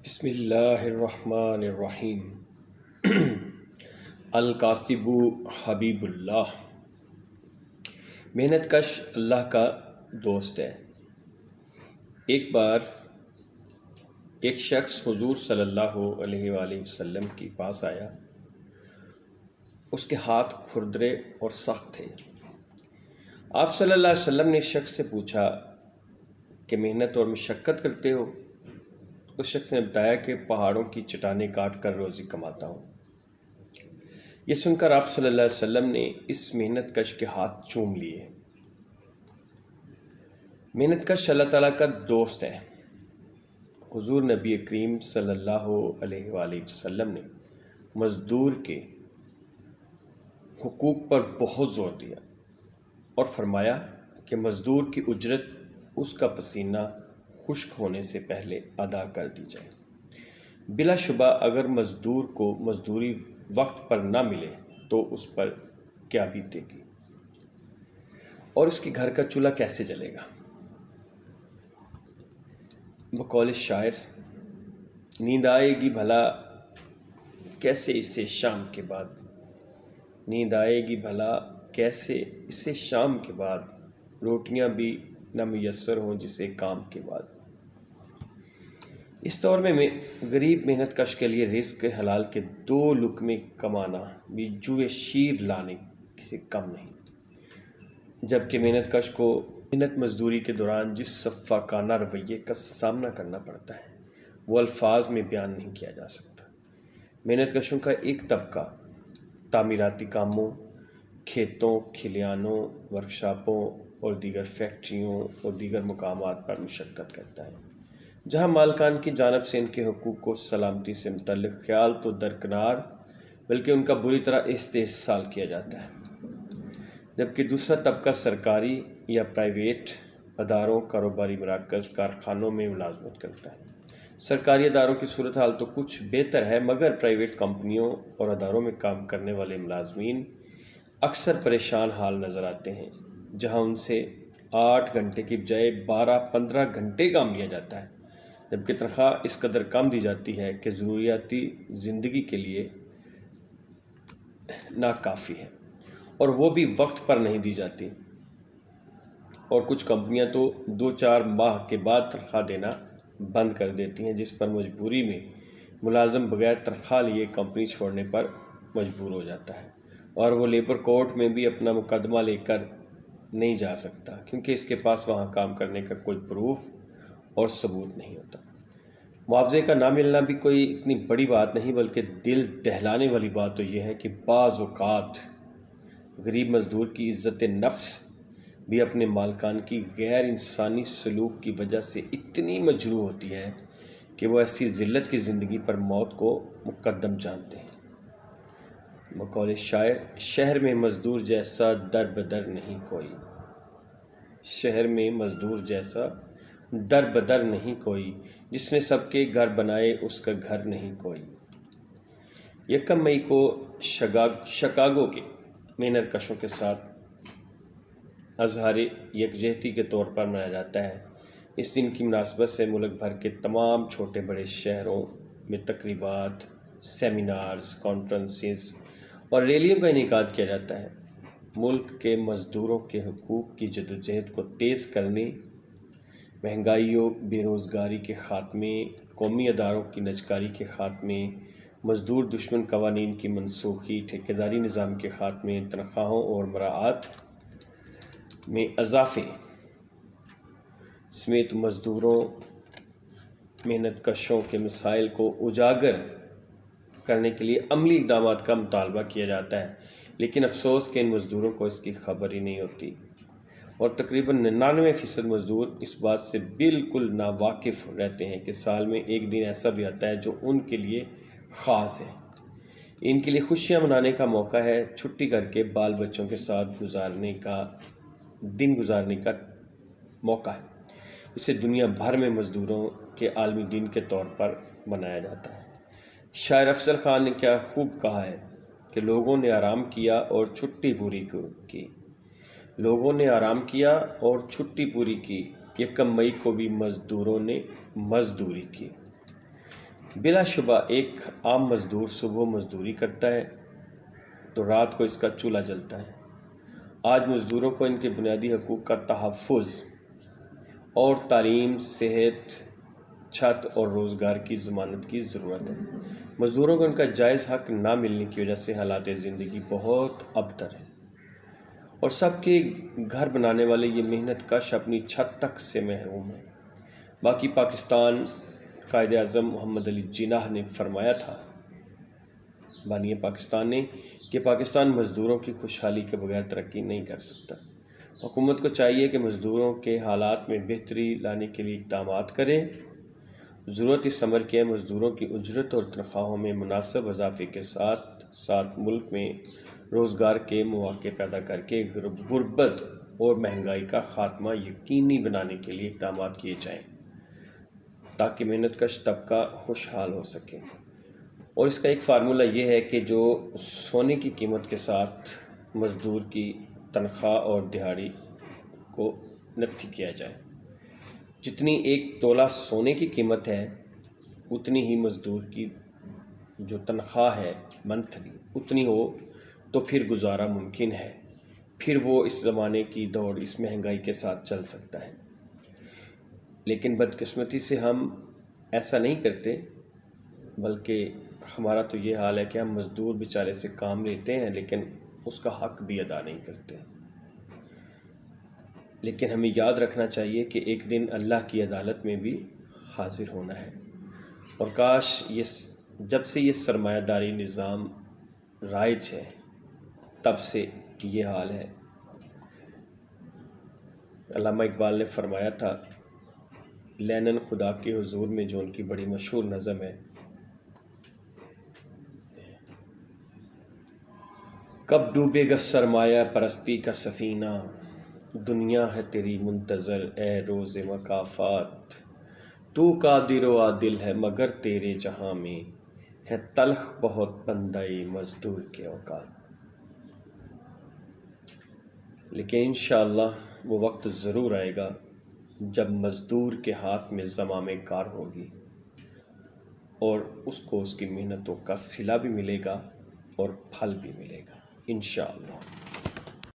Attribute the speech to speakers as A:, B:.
A: بسم اللہ الرحمن الرحیم۔ القاسب حبیب اللہ، محنت کش اللہ کا دوست ہے۔ ایک بار ایک شخص حضور صلی اللہ علیہ وآلہ وسلم کے پاس آیا۔ اس کے ہاتھ کھردرے اور سخت تھے۔ آپ صلی اللہ علیہ وسلم نے اس شخص سے پوچھا کہ محنت اور مشقت کرتے ہو؟ اس شخص نے بتایا کہ پہاڑوں کی چٹانیں کاٹ کر روزی کماتا ہوں۔ یہ سن کر آپ صلی اللہ علیہ وسلم نے اس محنت کش کے ہاتھ چوم لیے۔ محنت کش اللہ تعالیٰ کا دوست ہے۔ حضور نبی کریم صلی اللہ علیہ وآلہ وسلم نے مزدور کے حقوق پر بہت زور دیا اور فرمایا کہ مزدور کی اجرت اس کا پسینہ خشک ہونے سے پہلے ادا کر دی جائے۔ بلا شبہ اگر مزدور کو مزدوری وقت پر نہ ملے تو اس پر کیا بیتے گی اور اس کے گھر کا چولہا کیسے جلے گا۔ بقول شاعر، نیند آئے گی بھلا کیسے اسے شام کے بعد، نیند آئے گی بھلا کیسے اسے شام کے بعد، روٹیاں بھی نہ میسر ہوں جسے کام کے بعد۔ اس دور میں غریب محنت کش کے لیے رزق حلال کے 2 لقمے کمانا بھی جوئے شیر لانے سے کم نہیں، جبکہ محنت کش کو محنت مزدوری کے دوران جس صفاقانہ رویے کا سامنا کرنا پڑتا ہے وہ الفاظ میں بیان نہیں کیا جا سکتا۔ محنت کشوں کا ایک طبقہ تعمیراتی کاموں، کھیتوں، کھلیانوں، ورکشاپوں اور دیگر فیکٹریوں اور دیگر مقامات پر مشقت کرتا ہے، جہاں مالکان کی جانب سے ان کے حقوق کو سلامتی سے متعلق خیال تو درکنار بلکہ ان کا بری طرح استحصال کیا جاتا ہے، جبکہ دوسرا طبقہ سرکاری یا پرائیویٹ اداروں، کاروباری مراکز، کارخانوں میں ملازمت کرتا ہے۔ سرکاری اداروں کی صورتحال تو کچھ بہتر ہے، مگر پرائیویٹ کمپنیوں اور اداروں میں کام کرنے والے ملازمین اکثر پریشان حال نظر آتے ہیں، جہاں ان سے 8 گھنٹے کی بجائے 12-15 گھنٹے کام لیا جاتا ہے، جبکہ تنخواہ اس قدر کم دی جاتی ہے کہ ضروریاتی زندگی کے لیے ناکافی ہے، اور وہ بھی وقت پر نہیں دی جاتی، اور کچھ کمپنیاں تو 2-4 ماہ کے بعد تنخواہ دینا بند کر دیتی ہیں، جس پر مجبوری میں ملازم بغیر تنخواہ لیے کمپنی چھوڑنے پر مجبور ہو جاتا ہے، اور وہ لیبر کورٹ میں بھی اپنا مقدمہ لے کر نہیں جا سکتا کیونکہ اس کے پاس وہاں کام کرنے کا کوئی پروف اور ثبوت نہیں ہوتا۔ معاوضے کا نہ ملنا بھی کوئی اتنی بڑی بات نہیں، بلکہ دل دہلانے والی بات تو یہ ہے کہ بعض اوقات غریب مزدور کی عزت نفس بھی اپنے مالکان کی غیر انسانی سلوک کی وجہ سے اتنی مجروح ہوتی ہے کہ وہ ایسی ذلت کی زندگی پر موت کو مقدم جانتے ہیں۔ بقول شاعر، شہر میں مزدور جیسا در بدر نہیں کوئی، شہر میں مزدور جیسا در بدر نہیں کوئی، جس نے سب کے گھر بنائے اس کا گھر نہیں کوئی۔ 1 مئی کو شکاگو کے محنت کشوں کے ساتھ اظہار یکجہتی کے طور پر منایا جاتا ہے۔ اس دن کی مناسبت سے ملک بھر کے تمام چھوٹے بڑے شہروں میں تقریبات، سیمینارز، کانفرنسز اور ریلیوں کا انعقاد کیا جاتا ہے۔ ملک کے مزدوروں کے حقوق کی جدوجہد کو تیز کرنے، مہنگائی و بے روزگاری کے خاتمے، قومی اداروں کی نجکاری کے خاتمے، مزدور دشمن قوانین کی منسوخی، ٹھیکیداری نظام کے خاتمے، تنخواہوں اور مراعات میں اضافے سمیت مزدوروں محنت کشوں کے مسائل کو اجاگر کرنے کے لیے عملی اقدامات کا مطالبہ کیا جاتا ہے، لیکن افسوس کہ ان مزدوروں کو اس کی خبر ہی نہیں ہوتی، اور تقریباً 99% مزدور اس بات سے بالکل ناواقف رہتے ہیں کہ سال میں ایک دن ایسا بھی آتا ہے جو ان کے لیے خاص ہے، ان کے لیے خوشیاں منانے کا موقع ہے، چھٹی کر کے بال بچوں کے ساتھ گزارنے کا موقع ہے۔ اسے دنیا بھر میں مزدوروں کے عالمی دن کے طور پر منایا جاتا ہے۔ شاعر افضل خان نے کیا خوب کہا ہے کہ لوگوں نے آرام کیا اور چھٹی پوری کی، لوگوں نے آرام کیا اور چھٹی پوری کی، 1 مئی کو بھی مزدوروں نے مزدوری کی۔ بلا شبہ ایک عام مزدور صبح مزدوری کرتا ہے تو رات کو اس کا چولہا جلتا ہے۔ آج مزدوروں کو ان کے بنیادی حقوق کا تحفظ اور تعلیم، صحت، چھت اور روزگار کی ضمانت کی ضرورت ہے۔ مزدوروں کو ان کا جائز حق نہ ملنے کی وجہ سے حالات زندگی بہت ابتر ہیں، اور سب کے گھر بنانے والے یہ محنت کش اپنی چھت تک سے محروم ہیں۔ باقی پاکستان قائد اعظم محمد علی جناح نے فرمایا تھا، بانی پاکستان نے، کہ پاکستان مزدوروں کی خوشحالی کے بغیر ترقی نہیں کر سکتا۔ حکومت کو چاہیے کہ مزدوروں کے حالات میں بہتری لانے کے لیے اقدامات کرے۔ ضرورت اس امر کی ہے مزدوروں کی اجرت اور تنخواہوں میں مناسب اضافے کے ساتھ ساتھ ملک میں روزگار کے مواقع پیدا کر کے غربت اور مہنگائی کا خاتمہ یقینی بنانے کے لیے اقدامات کیے جائیں تاکہ محنت کش طبقہ خوشحال ہو سکے۔ اور اس کا ایک فارمولہ یہ ہے کہ جو سونے کی قیمت کے ساتھ مزدور کی تنخواہ اور دہاڑی کو نقدی کیا جائے۔ جتنی ایک تولہ سونے کی قیمت ہے اتنی ہی مزدور کی جو تنخواہ ہے منتھلی اتنی ہو تو پھر گزارا ممکن ہے، پھر وہ اس زمانے کی دوڑ اس مہنگائی کے ساتھ چل سکتا ہے۔ لیکن بدقسمتی سے ہم ایسا نہیں کرتے، بلکہ ہمارا تو یہ حال ہے کہ ہم مزدور بیچارے سے کام لیتے ہیں لیکن اس کا حق بھی ادا نہیں کرتے۔ لیکن ہمیں یاد رکھنا چاہیے کہ ایک دن اللہ کی عدالت میں بھی حاضر ہونا ہے، اور کاش جب سے یہ سرمایہ داری نظام رائج ہے تب سے یہ حال ہے۔ علامہ اقبال نے فرمایا تھا، لینن خدا کے حضور میں، جو ان کی بڑی مشہور نظم ہے، کب ڈوبے گا سرمایہ پرستی کا سفینہ، دنیا ہے تیری منتظر اے روز مکافات، تو قادر و عادل ہے مگر تیرے جہاں میں ہے تلخ بہت بندہ مزدور کے اوقات۔ لیکن انشاءاللہ وہ وقت ضرور آئے گا جب مزدور کے ہاتھ میں زمام کار ہوگی اور اس کو اس کی محنتوں کا صلہ بھی ملے گا اور پھل بھی ملے گا انشاءاللہ۔